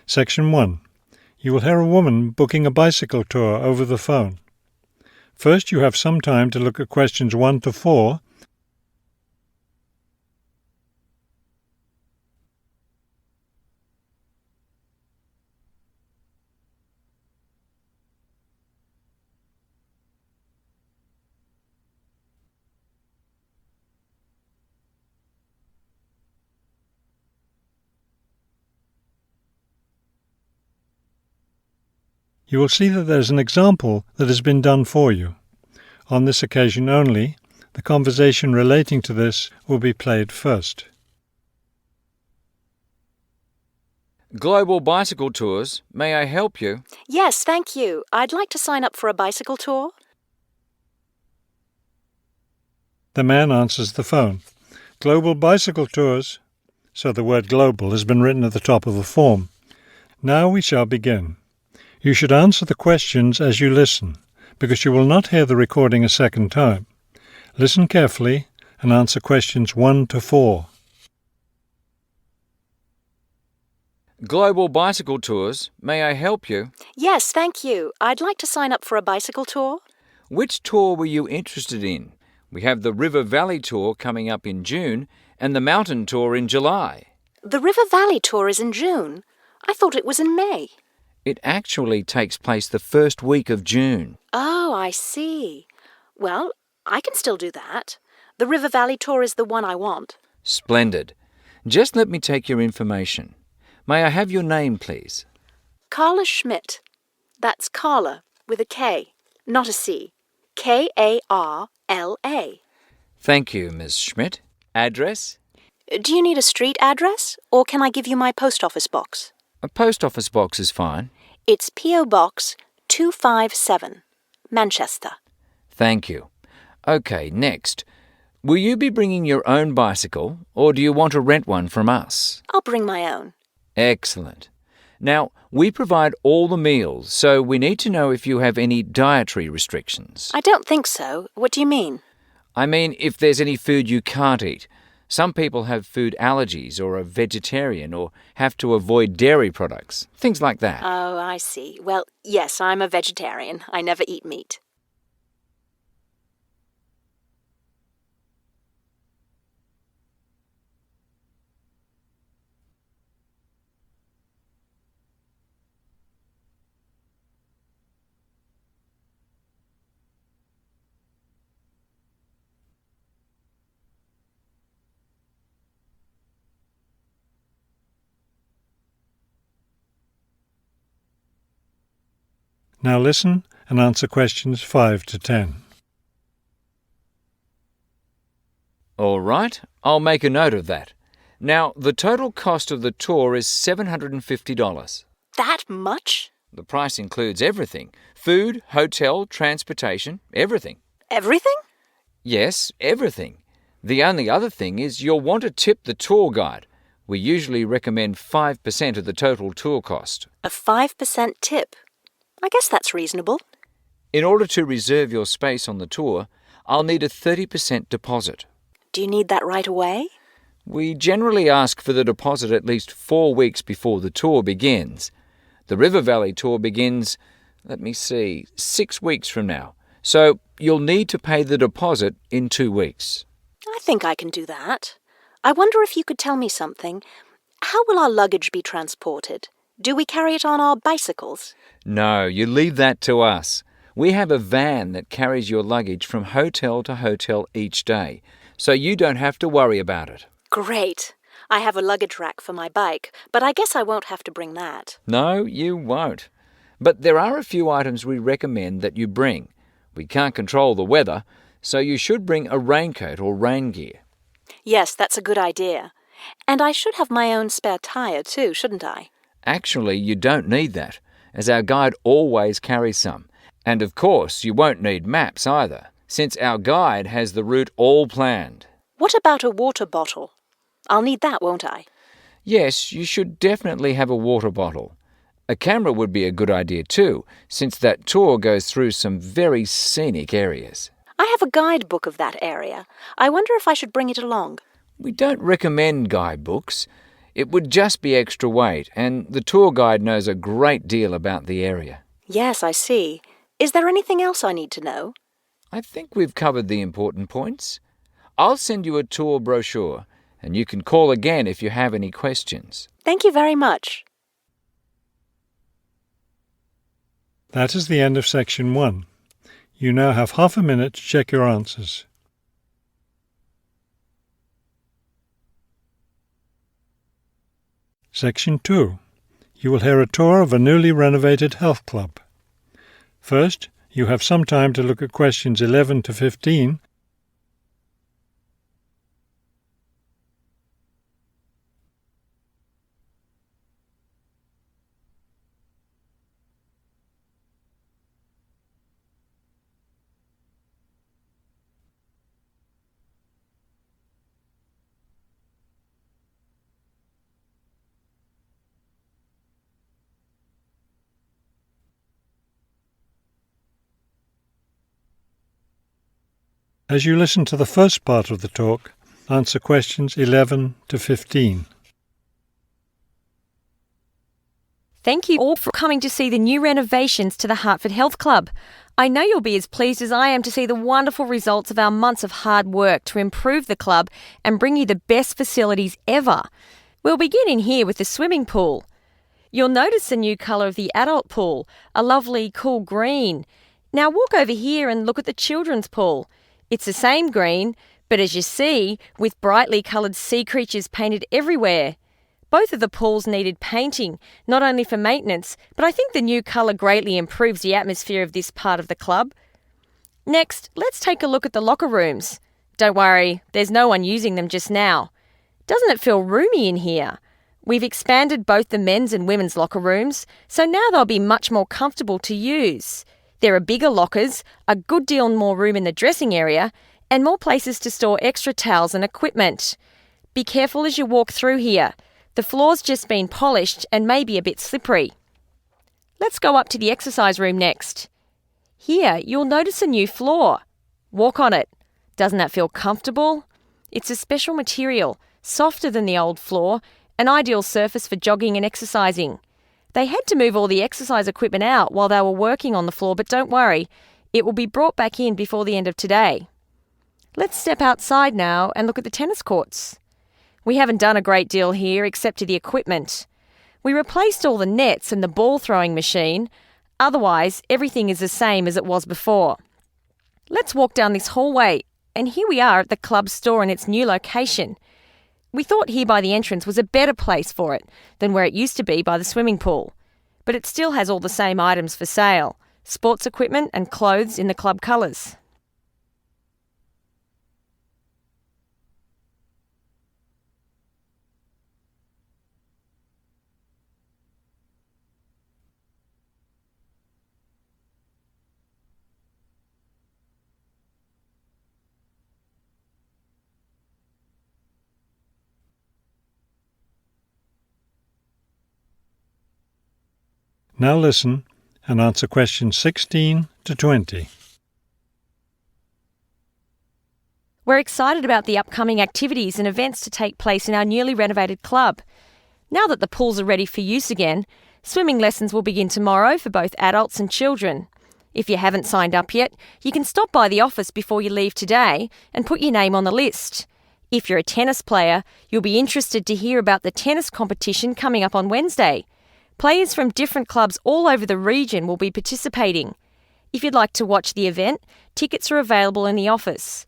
Section 1. You will hear a woman booking a bicycle tour over the phone. First, you have some time to look at questions 1 to 4. You will see that there is an example that has been done for you. On this occasion only, the conversation relating to this will be played first. Global Bicycle Tours. May I help you? Yes, thank you. I'd like to sign up for a bicycle tour. The man answers the phone. Global Bicycle Tours. So the word global has been written at the top of the form. Now we shall begin. You should answer the questions as you listen, because you will not hear the recording a second time. Listen carefully and answer questions 1 to 4. Global Bicycle Tours. May I help you? Yes, thank you. I'd like to sign up for a bicycle tour. Which tour were you interested in? We have the River Valley Tour coming up in June and the Mountain Tour in July. The River Valley tour is in June. I thought it was in May. It actually takes place the first week of June. Oh, I see. Well, I can still do that. The River Valley tour is the one I want. Splendid. Just let me take your information. May I have your name, please? Carla Schmidt. That's Carla with a K, not a C. Karla. Thank you, Ms. Schmidt. Address? Do you need a street address, or can I give you my post office box? A post office box is fine. It's P.O. Box 257, Manchester. Thank you. Okay, next. Will you be bringing your own bicycle, or do you want to rent one from us? I'll bring my own. Excellent. Now, we provide all the meals, so we need to know if you have any dietary restrictions. I don't think so. What do you mean? I mean, if there's any food you can't eat. Some people have food allergies or are vegetarian or have to avoid dairy products, things like that. Oh, I see. Well, yes, I'm a vegetarian. I never eat meat. Now listen and answer questions 5 to 10. All right, I'll make a note of that. Now, the total cost of the tour is $750. That much? The price includes everything: food, hotel, transportation, everything. Everything? Yes, everything. The only other thing is you'll want to tip the tour guide. We usually recommend 5% of the total tour cost. A 5% tip. I guess that's reasonable. In order to reserve your space on the tour, I'll need a 30% deposit. Do you need that right away? We generally ask for the deposit at least 4 weeks before the tour begins. The River Valley tour begins, 6 weeks from now. So you'll need to pay the deposit in 2 weeks. I think I can do that. I wonder if you could tell me something. How will our luggage be transported? Do we carry it on our bicycles? No, you leave that to us. We have a van that carries your luggage from hotel to hotel each day, so you don't have to worry about it. Great. I have a luggage rack for my bike, but I guess I won't have to bring that. No, you won't. But there are a few items we recommend that you bring. We can't control the weather, so you should bring a raincoat or rain gear. Yes, that's a good idea. And I should have my own spare tire too, shouldn't I? Actually, you don't need that, as our guide always carries some. And of course, you won't need maps either, since our guide has the route all planned. What about a water bottle? I'll need that, won't I? Yes, you should definitely have a water bottle. A camera would be a good idea too, since that tour goes through some very scenic areas. I have a guidebook of that area. I wonder if I should bring it along. We don't recommend guidebooks. It would just be extra weight, and the tour guide knows a great deal about the area. Yes, I see. Is there anything else I need to know? I think we've covered the important points. I'll send you a tour brochure, and you can call again if you have any questions. Thank you very much. That is the end of section 1. You now have half a minute to check your answers. Section 2. You will hear a tour of a newly renovated health club. First, you have some time to look at questions 11 to 15. As you listen to the first part of the talk, answer questions 11 to 15. Thank you all for coming to see the new renovations to the Hartford Health Club. I know you'll be as pleased as I am to see the wonderful results of our months of hard work to improve the club and bring you the best facilities ever. We'll begin in here with the swimming pool. You'll notice the new colour of the adult pool, a lovely cool green. Now walk over here and look at the children's pool. It's the same green, but as you see, with brightly coloured sea creatures painted everywhere. Both of the pools needed painting, not only for maintenance, but I think the new colour greatly improves the atmosphere of this part of the club. Next, let's take a look at the locker rooms. Don't worry, there's no one using them just now. Doesn't it feel roomy in here? We've expanded both the men's and women's locker rooms, so now they'll be much more comfortable to use. There are bigger lockers, a good deal more room in the dressing area, and more places to store extra towels and equipment. Be careful as you walk through here. The floor's just been polished and may be a bit slippery. Let's go up to the exercise room next. Here, you'll notice a new floor. Walk on it. Doesn't that feel comfortable? It's a special material, softer than the old floor, an ideal surface for jogging and exercising. They had to move all the exercise equipment out while they were working on the floor, but don't worry, it will be brought back in before the end of today. Let's step outside now and look at the tennis courts. We haven't done a great deal here except to the equipment. We replaced all the nets and the ball throwing machine. Otherwise, everything is the same as it was before. Let's walk down this hallway, and here we are at the club store in its new location. We thought here by the entrance was a better place for it than where it used to be by the swimming pool. But it still has all the same items for sale, sports equipment and clothes in the club colours. Now listen and answer questions 16 to 20. We're excited about the upcoming activities and events to take place in our newly renovated club. Now that the pools are ready for use again, swimming lessons will begin tomorrow for both adults and children. If you haven't signed up yet, you can stop by the office before you leave today and put your name on the list. If you're a tennis player, you'll be interested to hear about the tennis competition coming up on Wednesday. Players from different clubs all over the region will be participating. If you'd like to watch the event, tickets are available in the office.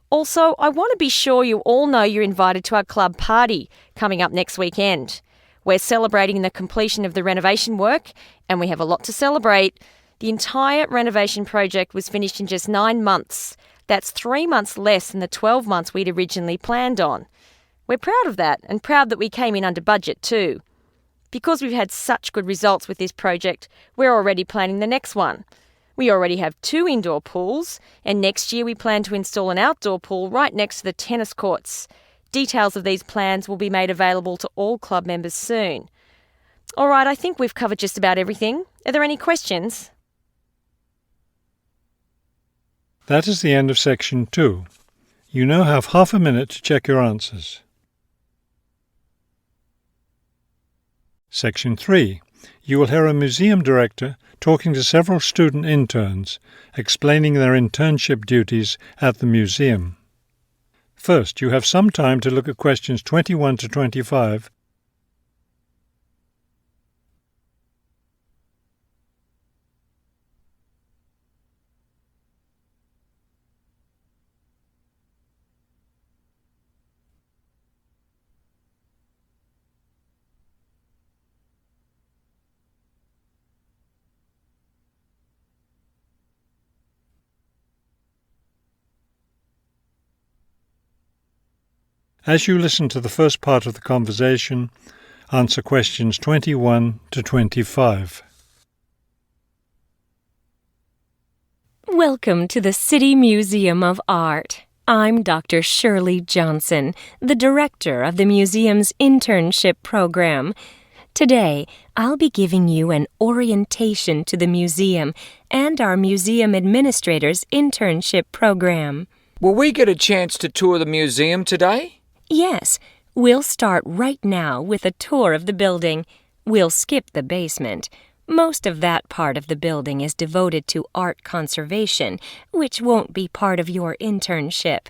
Also, I want to be sure you all know you're invited to our club party coming up next weekend. We're celebrating the completion of the renovation work, and we have a lot to celebrate. The entire renovation project was finished in just 9 months. That's 3 months less than the 12 months we'd originally planned on. We're proud of that, and proud that we came in under budget too. Because we've had such good results with this project, we're already planning the next one. We already have 2 indoor pools, and next year we plan to install an outdoor pool right next to the tennis courts. Details of these plans will be made available to all club members soon. All right, I think we've covered just about everything. Are there any questions? That is the end of section 2. You now have half a minute to check your answers. Section 3. You will hear a museum director talking to several student interns, explaining their internship duties at the museum. First, you have some time to look at questions 21 to 25. As you listen to the first part of the conversation, answer questions 21 to 25. Welcome to the City Museum of Art. I'm Dr. Shirley Johnson, the director of the museum's internship program. Today, I'll be giving you an orientation to the museum and our museum administrator's internship program. Will we get a chance to tour the museum today? Yes, we'll start right now with a tour of the building. We'll skip the basement. Most of that part of the building is devoted to art conservation, which won't be part of your internship.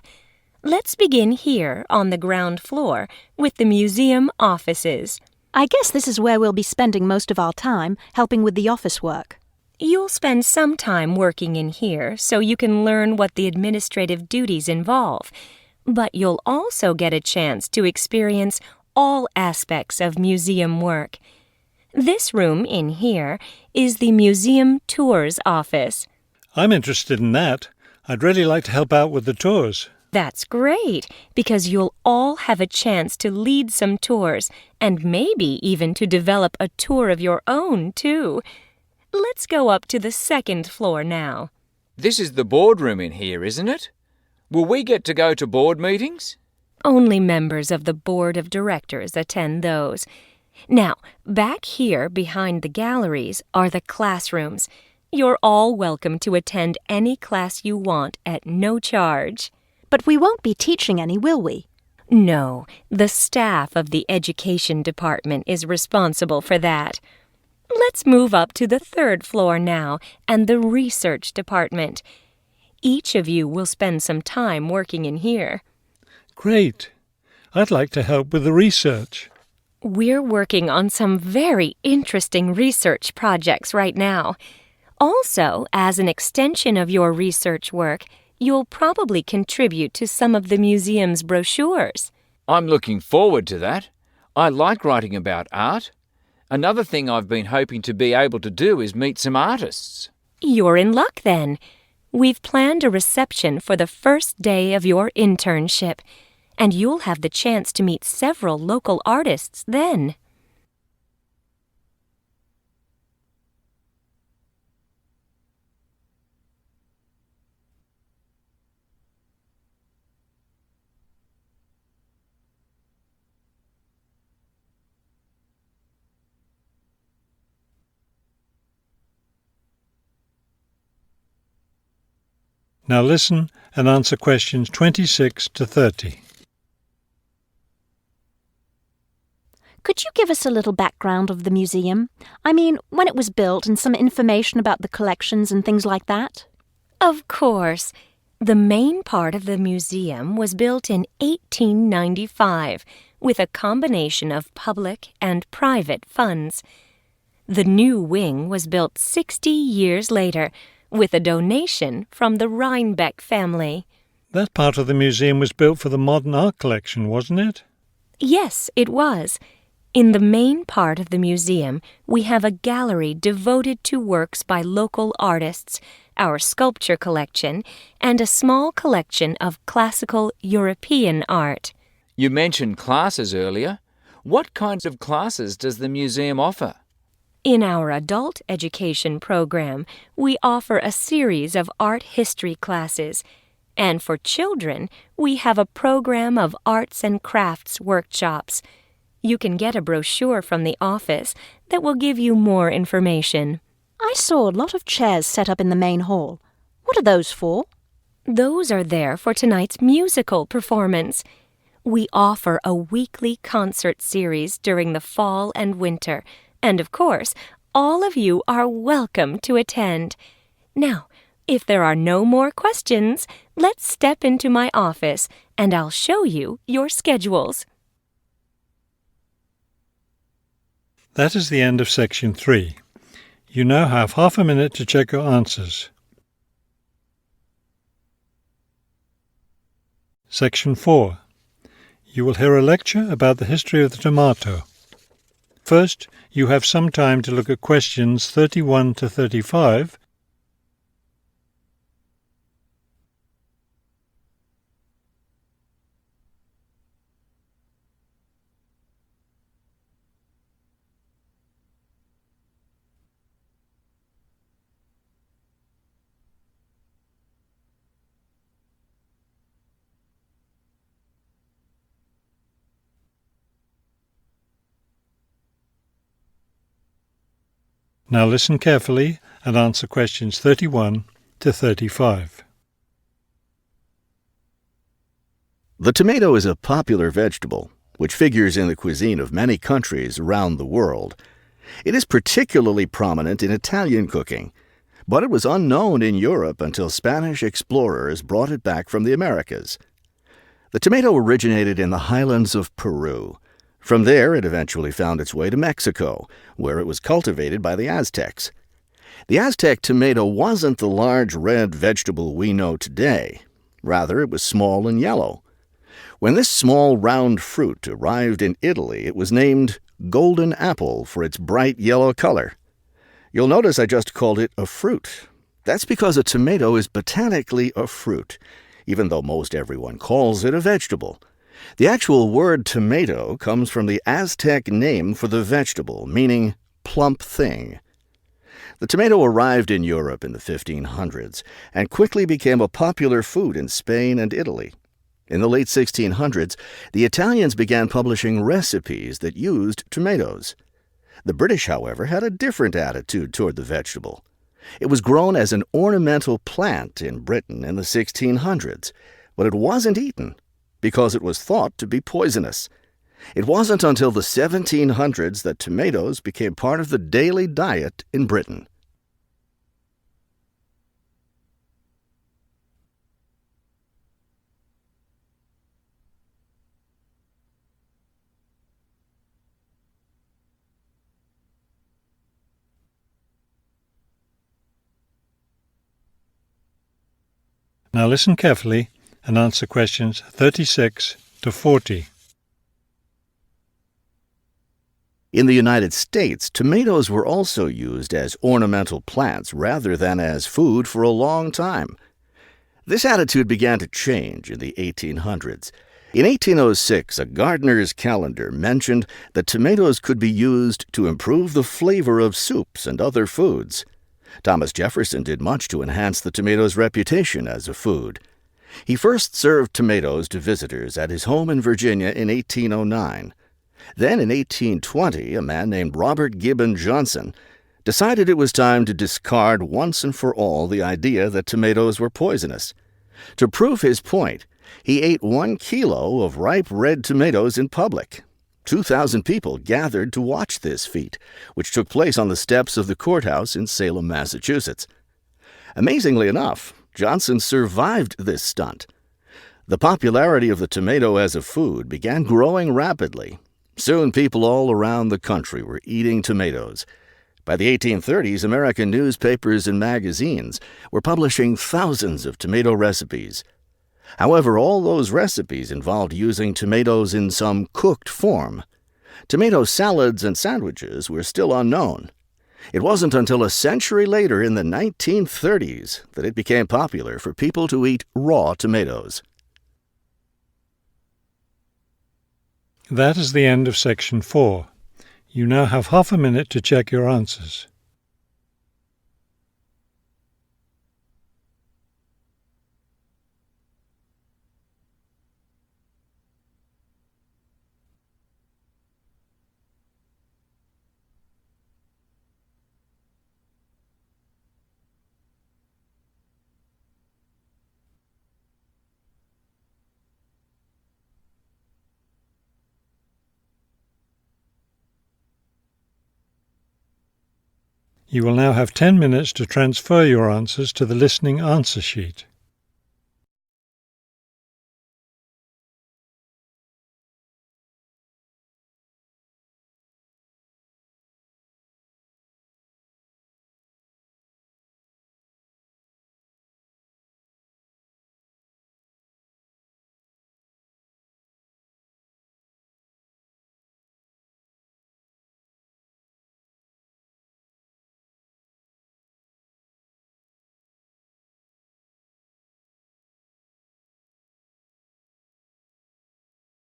Let's begin here on the ground floor with the museum offices. I guess this is where we'll be spending most of our time, helping with the office work. You'll spend some time working in here so you can learn what the administrative duties involve. But you'll also get a chance to experience all aspects of museum work. This room in here is the Museum Tours office. I'm interested in that. I'd really like to help out with the tours. That's great, because you'll all have a chance to lead some tours and maybe even to develop a tour of your own, too. Let's go up to the second floor now. This is the boardroom in here, isn't it? Will we get to go to board meetings? Only members of the board of directors attend those. Now, back here behind the galleries are the classrooms. You're all welcome to attend any class you want at no charge. But we won't be teaching any, will we? No, the staff of the education department is responsible for that. Let's move up to the third floor now and the research department. Each of you will spend some time working in here. Great. I'd like to help with the research. We're working on some very interesting research projects right now. Also, as an extension of your research work, you'll probably contribute to some of the museum's brochures. I'm looking forward to that. I like writing about art. Another thing I've been hoping to be able to do is meet some artists. You're in luck then. We've planned a reception for the first day of your internship, and you'll have the chance to meet several local artists then. Now listen and answer questions 26 to 30. Could you give us a little background of the museum? I mean, when it was built and some information about the collections and things like that? Of course. The main part of the museum was built in 1895 with a combination of public and private funds. The new wing was built 60 years later with a donation from the Rhinebeck family. That part of the museum was built for the modern art collection, wasn't it? Yes, it was. In the main part of the museum, we have a gallery devoted to works by local artists, our sculpture collection, and a small collection of classical European art. You mentioned classes earlier. What kinds of classes does the museum offer? In our adult education program, we offer a series of art history classes, and for children, we have a program of arts and crafts workshops. You can get a brochure from the office that will give you more information. I saw a lot of chairs set up in the main hall. What are those for? Those are there for tonight's musical performance. We offer a weekly concert series during the fall and winter, and of course, all of you are welcome to attend. Now, if there are no more questions, let's step into my office and I'll show you your schedules. That is the end of section 3. You now have half a minute to check your answers. Section 4. You will hear a lecture about the history of the tomato. First, you have some time to look at questions 31 to 35. Now listen carefully and answer questions 31 to 35. The tomato is a popular vegetable, which figures in the cuisine of many countries around the world. It is particularly prominent in Italian cooking, but it was unknown in Europe until Spanish explorers brought it back from the Americas. The tomato originated in the highlands of Peru. From there, it eventually found its way to Mexico, where it was cultivated by the Aztecs. The Aztec tomato wasn't the large red vegetable we know today. Rather, it was small and yellow. When this small round fruit arrived in Italy, it was named golden apple for its bright yellow color. You'll notice I just called it a fruit. That's because a tomato is botanically a fruit, even though most everyone calls it a vegetable. The actual word tomato comes from the Aztec name for the vegetable, meaning plump thing. The tomato arrived in Europe in the 1500s and quickly became a popular food in Spain and Italy. In the late 1600s, the Italians began publishing recipes that used tomatoes. The British, however, had a different attitude toward the vegetable. It was grown as an ornamental plant in Britain in the 1600s, but it wasn't eaten because it was thought to be poisonous. It wasn't until the 1700s that tomatoes became part of the daily diet in Britain. Now listen carefully and answer questions 36 to 40. In the United States, tomatoes were also used as ornamental plants rather than as food for a long time. This attitude began to change in the 1800s. In 1806, a gardener's calendar mentioned that tomatoes could be used to improve the flavor of soups and other foods. Thomas Jefferson did much to enhance the tomato's reputation as a food. He first served tomatoes to visitors at his home in Virginia in 1809. Then in 1820, a man named Robert Gibbon Johnson decided it was time to discard once and for all the idea that tomatoes were poisonous. To prove his point, he ate 1 kilo of ripe red tomatoes in public. 2,000 people gathered to watch this feat, which took place on the steps of the courthouse in Salem, Massachusetts. Amazingly enough, Johnson survived this stunt. The popularity of the tomato as a food began growing rapidly. Soon people all around the country were eating tomatoes. By the 1830s, American newspapers and magazines were publishing thousands of tomato recipes. However, all those recipes involved using tomatoes in some cooked form. Tomato salads and sandwiches were still unknown. It wasn't until a century later, in the 1930s, that it became popular for people to eat raw tomatoes. That is the end of section 4. You now have half a minute to check your answers. You will now have 10 minutes to transfer your answers to the listening answer sheet.